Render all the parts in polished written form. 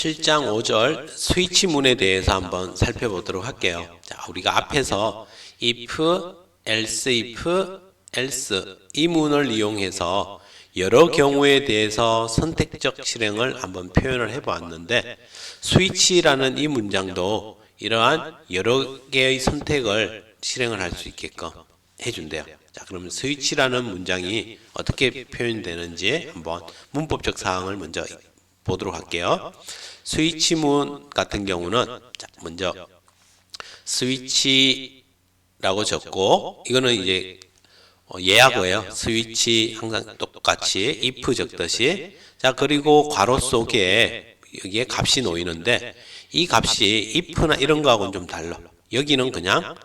7장 5절 스위치문에 대해서 한번 살펴보도록 할게요. 자, 우리가 앞에서 if, else if, else 이 문을 이용해서 여러 경우에 대해서 선택적 실행을 한번 표현을 해보았는데 스위치라는 이 문장도 이러한 여러 개의 선택을 실행을 할 수 있게끔 해준대요. 자, 그러면 스위치라는 문장이 어떻게 표현되는지 한번 문법적 사항을 먼저 보도록 할게요. 스위치문 같은 경우는 자, 먼저 스위치라고 적고 이거는 이제 예약어예요. 스위치 항상 똑같이 if 적듯이 자 그리고 괄호 속에 여기에 값이 놓이는데 이 값이 if나 이런 거하고는 좀 달라. 여기는 그냥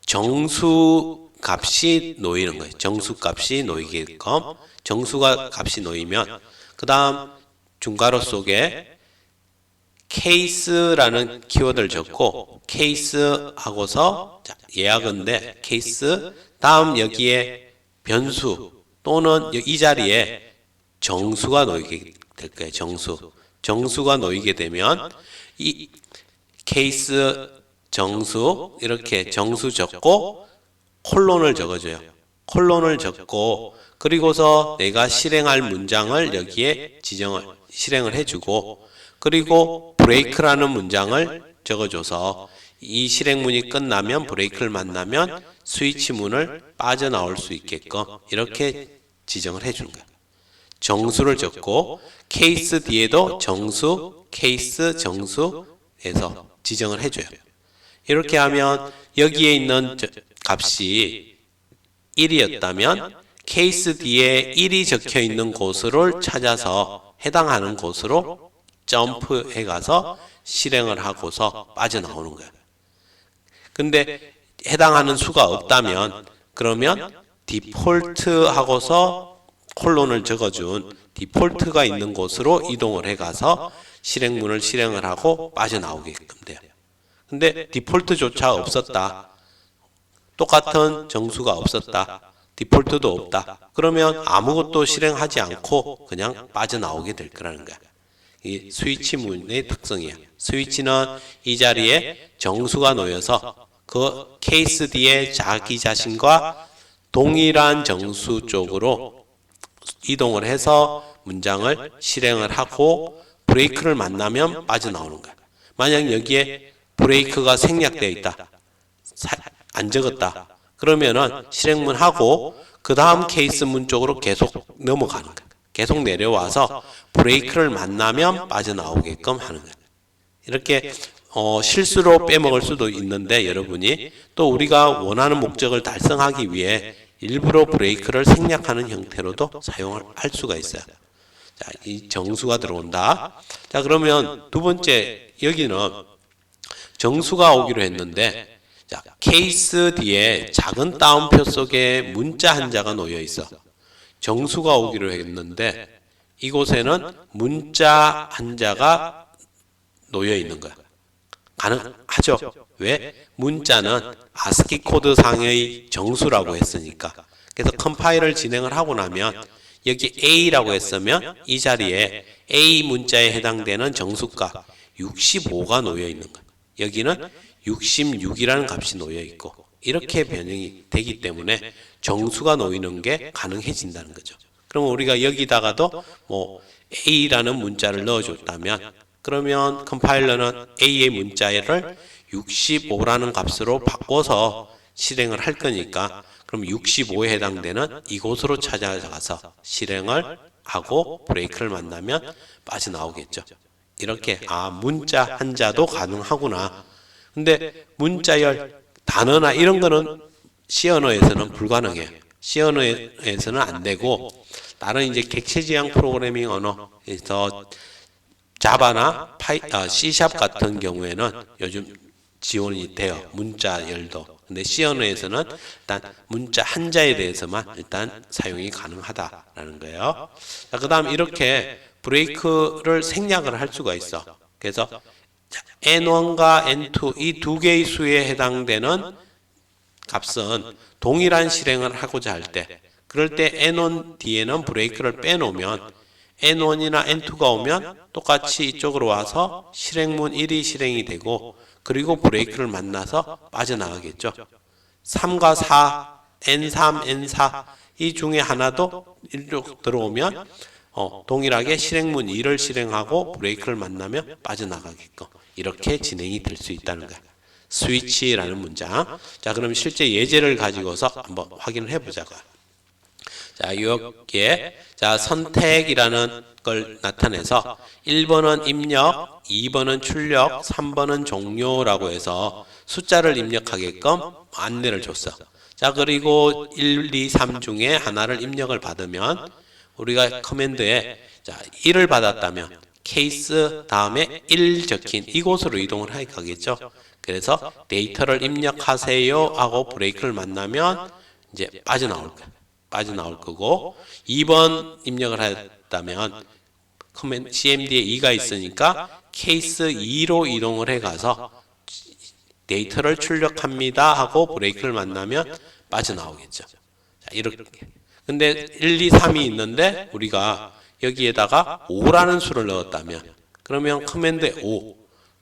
정수 값이 놓이는 거예요. 정수 값이 놓이게끔 정수가 값이 놓이면 그 다음 중괄호 속에 case라는 키워드를 적고 case 하고서 자, 예약어인데 case 다음 여기에 변수 또는 이 자리에 정수가 놓이게 될 거예요. 정수가 놓이게 되면 이 case 정수 이렇게 정수 적고 콜론을 적어줘요. 콜론을 적고 그리고서 내가 실행할 문장을 여기에 실행을 해주고 그리고 브레이크라는 문장을 적어줘서 이 실행문이 끝나면 브레이크를 만나면 스위치문을 빠져나올 수 있게끔 이렇게 지정을 해주는 거예요. 정수를 적고 케이스 뒤에도 정수, 케이스, 정수에서 지정을 해줘요. 이렇게 하면 여기에 있는 값이 1이었다면 케이스 뒤에 1이 적혀 있는 곳을 찾아서 해당하는 곳으로 점프해 가서 실행을 하고서 빠져나오는 거예요. 근데 해당하는 수가 없다면 그러면 디폴트 하고서 콜론을 적어준 디폴트가 있는 곳으로 이동을 해 가서 실행문을 실행을 하고 빠져나오게끔 돼요. 근데 디폴트조차 없었다. 똑같은 정수가 없었다. 디폴트도 없다. 그러면 아무것도 실행하지 않고 그냥 빠져나오게 될 거라는 거야. 이 스위치문의 특성이야. 스위치는 이 자리에 정수가 놓여서 그 케이스 뒤에 자기 자신과 동일한 정수 쪽으로 이동을 해서 문장을 실행을 하고 브레이크를 만나면 빠져나오는 거야. 만약 여기에 브레이크가 생략되어 있다. 안 적었다. 그러면은 실행문 하고 그 다음 케이스 문 쪽으로 계속 넘어가는 거야. 계속 내려와서 브레이크를 만나면 빠져나오게끔 하는 거야. 이렇게 실수로 빼먹을 수도 있는데 여러분이 또 우리가 원하는 목적을 달성하기 위해 일부러 브레이크를 생략하는 형태로도 사용을 할 수가 있어요. 자, 이 정수가 들어온다. 자, 그러면 두 번째 여기는 정수가 오기로 했는데 자, 케이스 뒤에 작은 따옴표 속에 문자 한자가 놓여 있어. 정수가 오기로 했는데 이곳에는 문자 한자가 놓여 있는 거야. 가능하죠? 왜? 문자는 아스키 코드 상의 정수라고 했으니까. 그래서 컴파일을 진행을 하고 나면 여기 A라고 했으면 이 자리에 A 문자에 해당되는 정수값 65가 놓여 있는 거야. 여기는 66이라는 값이 놓여 있고 이렇게 변형이 되기 때문에 정수가 놓이는 게 가능해진다는 거죠. 그럼 우리가 여기다가도 뭐 A라는 문자를 넣어줬다면 그러면 컴파일러는 A의 문자를 65라는 값으로 바꿔서 실행을 할 거니까 그럼 65에 해당되는 이곳으로 찾아가서 실행을 하고 브레이크를 만나면 빠져나오겠죠. 이렇게 문자 한자도 가능하구나. 근데 문자열 단어나 이런 거는 C 언어에서는 불가능해요. C 언어에서는 안 되고 다른 이제 객체지향 프로그래밍 언어에서 자바나 C# 같은 경우에는 요즘 지원이 돼요. 문자열도. 근데 C 언어에서는 일단 문자 한자에 대해서만 일단 사용이 가능하다라는 거예요. 자, 그다음 이렇게 브레이크를 생략을 할 수가 있어. 그래서 N1과 N2 이 두 개의 수에 해당되는 값은 동일한 실행을 하고자 할 때 그럴 때 N1 뒤에는 브레이크를 빼놓으면 N1이나 N2가 오면 똑같이 이쪽으로 와서 실행문 1이 실행이 되고 그리고 브레이크를 만나서 빠져나가겠죠. 3과 4, N3, N4 이 중에 하나도 일로 들어오면 동일하게 실행문 2를 실행하고 브레이크를 만나면 빠져나가게끔 이렇게 진행이 될 수 있다는 거야. 스위치라는 문장. 자, 그럼 실제 예제를 가지고서 한번 확인을 해보자고요. 자, 여기에 자, 선택이라는 걸 나타내서 1번은 입력, 2번은 출력, 3번은 종료라고 해서 숫자를 입력하게끔 안내를 줬어. 자, 그리고 1, 2, 3 중에 하나를 입력을 받으면 우리가 커맨드에 자, 1을 받았다면 케이스 다음에 1 적힌 이곳으로 이동을 하겠죠. 그래서 데이터를 입력하세요 하고 브레이크를 만나면 이제 빠져나올 거고 2번 입력을 했다면 CMD에 2가 있으니까 케이스 2로 이동을 해가서 데이터를 출력합니다 하고 브레이크를 만나면 빠져나오겠죠. 자, 이렇게. 근데 1, 2, 3이 있는데 우리가 여기에다가 5라는 수를 넣었다면 그러면 커맨드에 5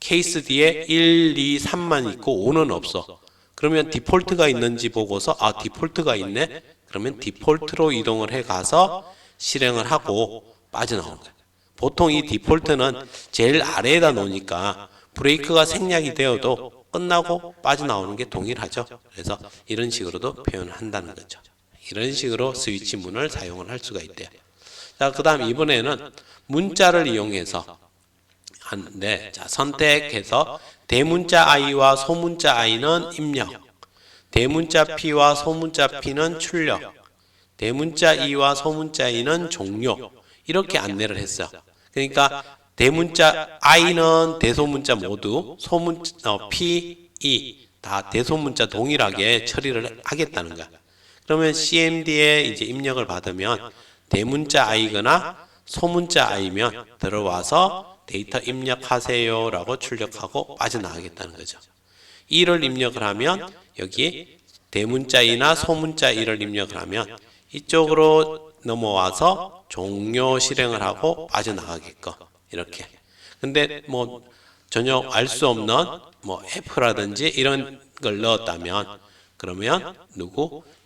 케이스 뒤에 1, 2, 3만 있고 5는 없어. 그러면 디폴트가 있는지 보고서 아 디폴트가 있네. 그러면 디폴트로 이동을 해가서 실행을 하고 빠져나오는 거예요. 보통 이 디폴트는 제일 아래에다 놓으니까 브레이크가 생략이 되어도 끝나고 빠져나오는 게 동일하죠. 그래서 이런 식으로도 표현을 한다는 거죠. 이런 식으로 스위치 문을 사용을 할 수가 있대요. 자, 그 다음 이번에는 문자를 이용해서 하는데, 자, 선택해서 대문자 i와 소문자 i는 입력, 대문자 p와 소문자 p는 출력, 대문자 e와 소문자 e는 종료 이렇게 안내를 했어요. 그러니까 대문자 i는 대소문자 모두, 소문자 p, e 다 대소문자 동일하게 처리를 하겠다는 거야. 그러면 CMD에 이제 입력을 받으면 대문자 i거나 소문자 i면 들어와서 데이터 입력하세요 라고 출력하고 빠져나가겠다는 거죠. e를 입력을 하면 여기 대문자 e나 소문자 e를 입력을 하면 이쪽으로 넘어와서 종료 실행을 하고 빠져나가게끔 이렇게. 근데 뭐 전혀 알 수 없는 뭐 F라든지 이런 걸 넣었다면 그러면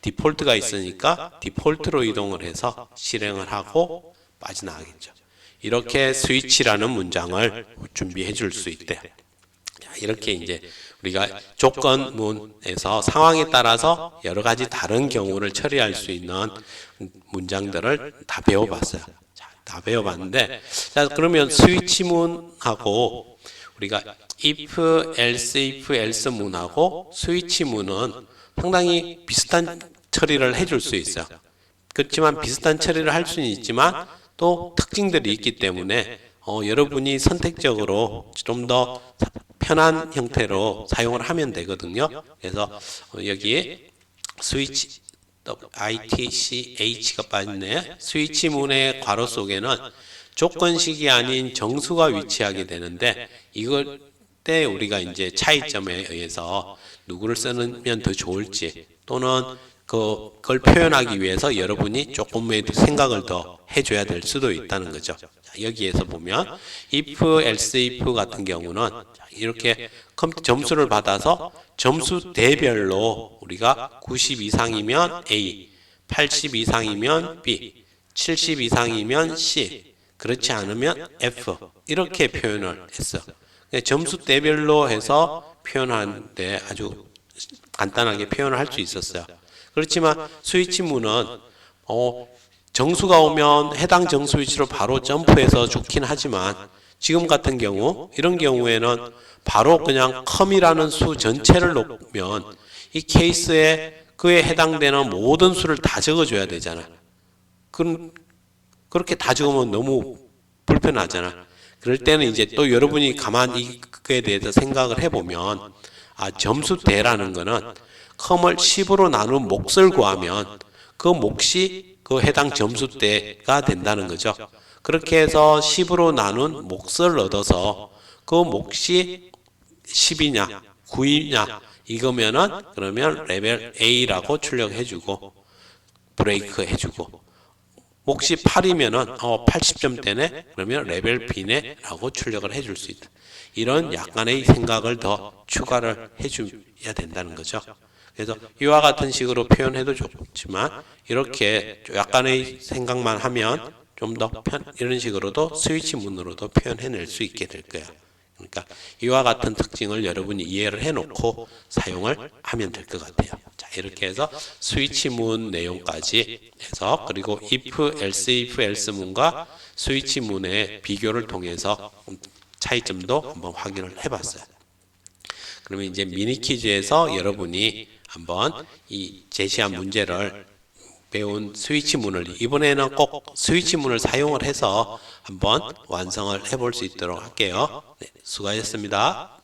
디폴트가 있으니까 디폴트로 이동을 해서 실행을 하고 빠져나가겠죠. 이렇게 스위치라는 문장을 준비해 줄 수 있대요. 이렇게 이제 우리가 조건문에서 상황에 따라서 여러 가지 다른 경우를 처리할 수 있는 문장들을 다 배워봤어요. 자, 다 배워봤는데, 자, 그러면 스위치문하고 우리가 if, else 문하고 스위치문은 상당히 비슷한 처리를 해줄 수 있어요. 그렇지만 비슷한 처리를 할 수는 있지만 또 특징들이 있기 때문에 여러분이 선택적으로 좀 더 편한 형태로 사용을 하면 되거든요. 그래서 여기에 스위치 ITCH가 빠졌네. 스위치문의 괄호 속에는 조건식이 아닌 정수가 위치하게 되는데 이걸 때 우리가 이제 차이점에 의해서 누구를 쓰면 더 좋을지 또는 그걸 표현하기 위해서 여러분이 조금의 생각을 더 해줘야 될 수도 있다는 거죠. 자, 여기에서 보면 if, else, if 같은 경우는 이렇게 점수를 받아서 점수 대별로 우리가 90 이상이면 A, 80 이상이면 B, 70 이상이면 C, 그렇지 않으면 F 이렇게 표현을 했어. 점수 대별로 해서 표현하는데 아주 간단하게 표현을 할 수 있었어요. 그렇지만 스위치문은 정수가 오면 해당 정수 위치로 바로 점프해서 좋긴 하지만 지금 같은 경우 이런 경우에는 바로 그냥 컴이라는 수 전체를 놓으면 이 케이스에 그에 해당되는 모든 수를 다 적어줘야 되잖아. 그렇게 다 적으면 너무 불편하잖아. 그럴 때는 이제 또 여러분이 가만히 그에 대해서 생각을 해보면 점수대라는 거는 컴을 10으로 나눈 몫을 구하면 그 몫이 그 해당 점수대가 된다는 거죠. 그렇게 해서 10으로 나눈 몫을 얻어서 그 몫이 10이냐 9이냐 이거면은 그러면 레벨 A라고 출력해주고 브레이크 해주고 몫이 8이면은 80점대네? 그러면 레벨 B네? 라고 출력을 해줄 수 있다. 이런 약간의 생각을 더 추가를 해줘야 된다는 거죠. 그래서 이와 같은 식으로 표현해도 좋지만 이렇게 약간의 생각만 하면 좀 더 이런 식으로도 스위치 문으로도 표현해낼 수 있게 될 거야. 그러니까 이와 같은 특징을 여러분이 이해를 해놓고 사용을 하면 될 것 같아요. 자, 이렇게 해서 스위치 문 내용까지 해서 그리고 if, else 문과 스위치 문의 비교를 통해서 차이점도 한번 확인을 해봤어요. 그러면 이제 미니 퀴즈에서 여러분이 한번 이 제시한 문제를 배운 스위치 문을 이번에는 꼭 스위치 문을 사용을 해서 한번 완성을 해볼 수 있도록 할게요. 네, 수고하셨습니다.